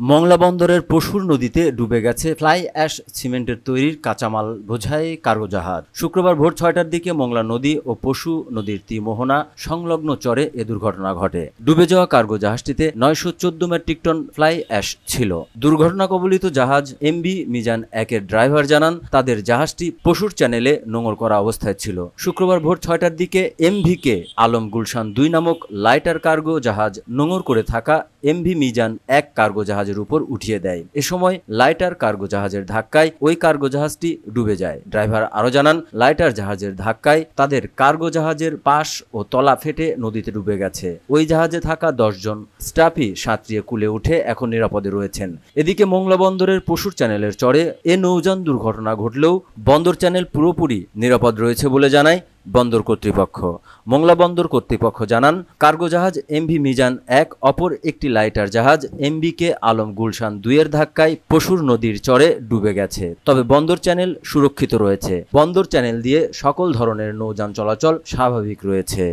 মংলা বন্দরের পশুর নদীতে ডুবে গেছে ফ্লাই অ্যাশ সিমেন্টের তৈরির কাঁচামাল বোঝাই কার্গো জাহাজ। শুক্রবার ভোর ৬টার দিকে মংলা নদী ও পশু নদীর তীরমোহনা সংলগ্ন চরে এ দুর্ঘটনা ঘটে। ডুবে যাওয়া কার্গো জাহাজটিতে ৯১৪ মেট্রিক টন ফ্লাই অ্যাশ ছিল। দুর্ঘটনা কবলিত জাহাজ এমভি মিজান ১-এর ড্রাইভার জানান, তাদের জাহাজটি পশুর চ্যানেলে নোঙর করা অবস্থায় ছিল। শুক্রবার ভোর ৬টার দিকে এমভি-কে আলম গুলশান ২ নামক লাইটার কার্গো জাহাজ নোঙর করে থাকা এমভি মিজান ১ কার্গো জাহাজের উপর উঠিয়ে দেয়। এ সময় লাইটার কার্গো জাহাজের ধাক্কায় ওই কার্গো জাহাজটি ডুবে যায়। ড্রাইভার আরও জানান, লাইটার জাহাজের ধাক্কায় তাদের কার্গো জাহাজের পাশ ও তলা ফেটে নদীতে ডুবে গেছে। ওই জাহাজে থাকা ১০ জন স্টাফই সাঁতরিয়ে কুলে উঠে এখন নিরাপদে রয়েছেন। এদিকে মংলা বন্দরের পশুর চ্যানেলের চরে এ নৌযান দুর্ঘটনা ঘটলেও বন্দর চ্যানেল পুরোপুরি নিরাপদ রয়েছে বলে জানায় বন্দর কর্তৃপক্ষ। মংলা বন্দর কর্তৃপক্ষ জানান, কার্গো জাহাজ এমভি মিজান ১ অপর একটি লাইটার জাহাজ এমভি-কে আলম গুলশান ২-এর ধাক্কায় পশুর নদীর চরে ডুবে গেছে। তবে বন্দর চ্যানেল সুরক্ষিত রয়েছে। বন্দর চ্যানেল দিয়ে সকল ধরনের নৌযান চলাচল স্বাভাবিক রয়েছে।